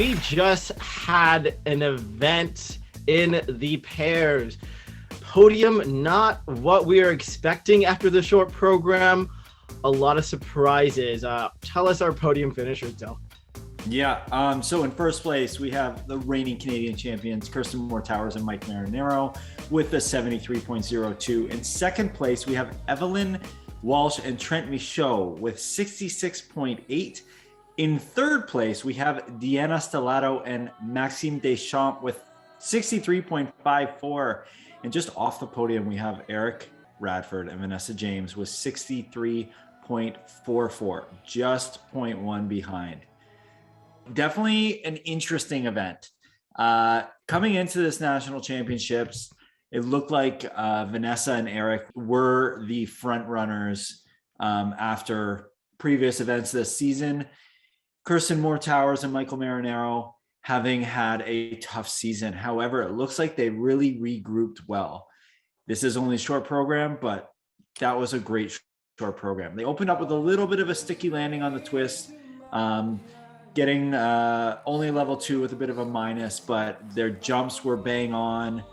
we just had an event in the pairs. Podium, not what we are expecting after the short program. A lot of surprises. Tell us our podium finishers, Del. Yeah, so in first place, we have the reigning Canadian champions, Kirsten Moore-Towers and Michael Marinaro with a 73.02. In second place, we have Evelyn Walsh Trennt Michaud with 66.8. In third place, we have Stellato and Maxime Deschamps with 63.54. And just off the podium, we have Eric Radford and Vanessa James with 63.44, just 0.1 behind. Definitely an interesting event. Coming into this national championships, it looked like Vanessa and Eric were the front runners after previous events this season. Kirsten Moore-Towers and Michael Marinaro having had a tough season. However, it looks like they really regrouped well. This is only a short program, but that was a great short program. They opened up with a little bit of a sticky landing on the twist, getting only level 2 with a bit of a minus, but their jumps were bang on.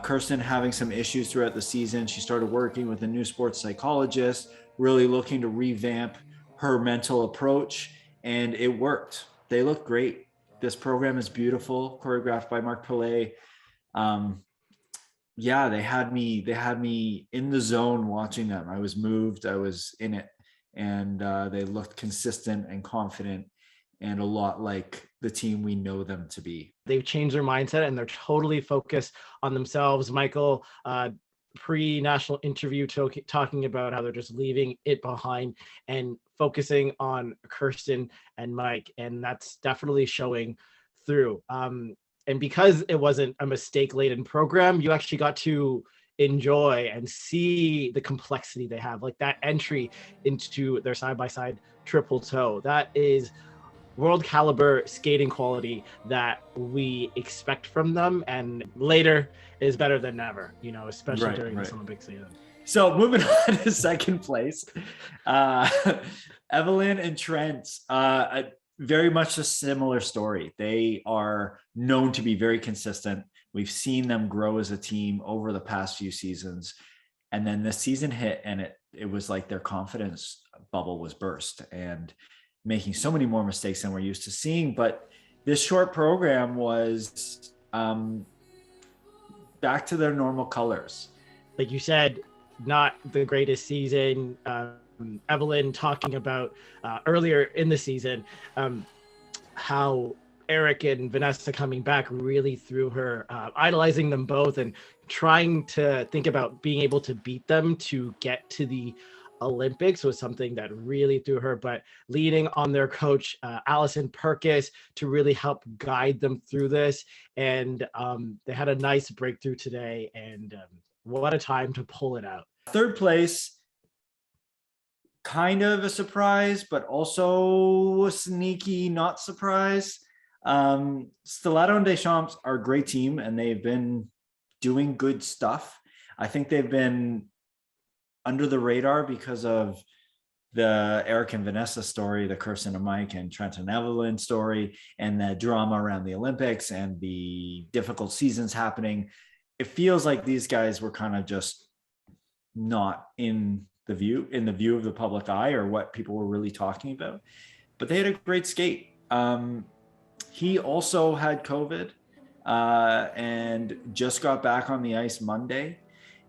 Kirsten having some issues throughout the season. She started working with a new sports psychologist, really looking to revamp her mental approach, and it worked. They look great. This program is beautiful, choreographed by Mark Pillay. Yeah, they had me in the zone watching them. I was moved, I was in it, and they looked consistent and confident and a lot like the team we know them to be. They've changed their mindset and they're totally focused on themselves. Michael, pre-national interview talking about how they're just leaving it behind and focusing on Kirsten and Mike, and that's definitely showing through. And because it wasn't a mistake-laden program, you actually got to enjoy and see the complexity they have, like that entry into their side-by-side triple toe. That is world caliber skating quality that we expect from them, and later is better than never, especially during this Olympic season. So moving on to second place, Evelyn and Trent, very much a similar story. They are known to be very consistent. We've seen them grow as a team over the past few seasons. And then this season hit and it was like their confidence bubble was burst and making so many more mistakes than we're used to seeing. But this short program was back to their normal colors. Like you said, not the greatest season. Evelyn talking about earlier in the season how Eric and Vanessa coming back really threw her, idolizing them both and trying to think about being able to beat them to get to the Olympics was something that really threw her, but leaning on their coach, Allison Perkis, to really help guide them through this. And they had a nice breakthrough today, and what a time to pull it out. Third place, kind of a surprise, but also a sneaky not surprise. Stellato and Deschamps are a great team, and they've been doing good stuff. I think they've been under the radar because of the Eric and Vanessa story, the Kirsten and Mike and Trent and Evelyn story, and the drama around the Olympics and the difficult seasons happening. It feels like these guys were kind of just not in the view of the public eye or what people were really talking about, but they had a great skate. He also had COVID and just got back on the ice Monday.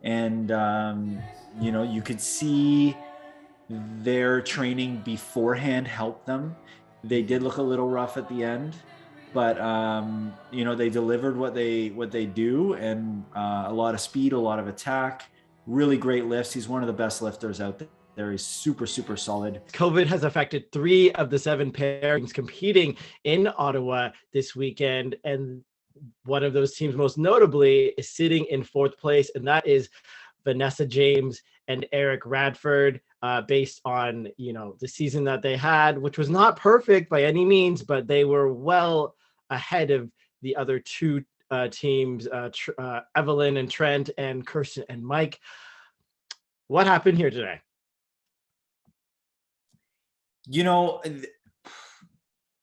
And, you could see their training beforehand helped them. They did look a little rough at the end, but, they delivered what they do, and a lot of speed, a lot of attack, really great lifts. He's one of the best lifters out there. He's super, super solid. COVID has affected 3 of the 7 pairings competing in Ottawa this weekend. And one of those teams, most notably, is sitting in 4th place, and that is Vanessa James and Eric Radford, based on, the season that they had, which was not perfect by any means, but they were well ahead of the other 2 teams, Evelyn and Trent and Kirsten and Mike. What happened here today?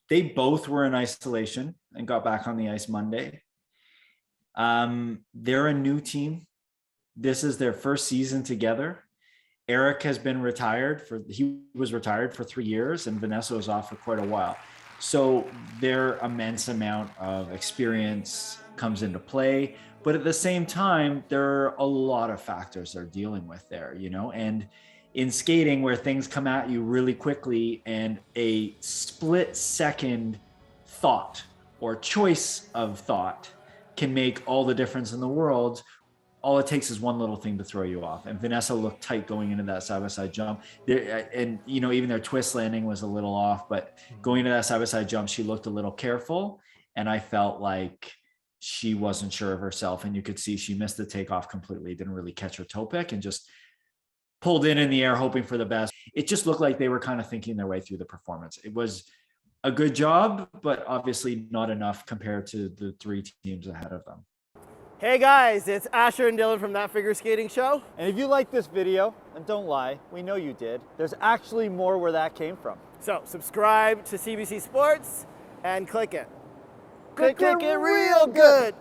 They both were in isolation and got back on the ice Monday. They're a new team. This is their first season together. Eric has been he was retired for 3 years, and Vanessa was off for quite a while. So their immense amount of experience comes into play. But at the same time, there are a lot of factors they're dealing with there, and in skating where things come at you really quickly and a split second thought or choice of thought can make all the difference in the world. All it takes is one little thing to throw you off. And Vanessa looked tight going into that side-by-side jump. And, even their twist landing was a little off, but going into that side-by-side jump, she looked a little careful. And I felt like she wasn't sure of herself. And you could see she missed the takeoff completely, didn't really catch her toe pick and just pulled in the air, hoping for the best. It just looked like they were kind of thinking their way through the performance. It was a good job, but obviously not enough compared to the 3 teams ahead of them. Hey guys, it's Asher and Dylan from That Figure Skating Show. And if you liked this video, and don't lie, we know you did, there's actually more where that came from. So subscribe to CBC Sports and click it. Click it real good.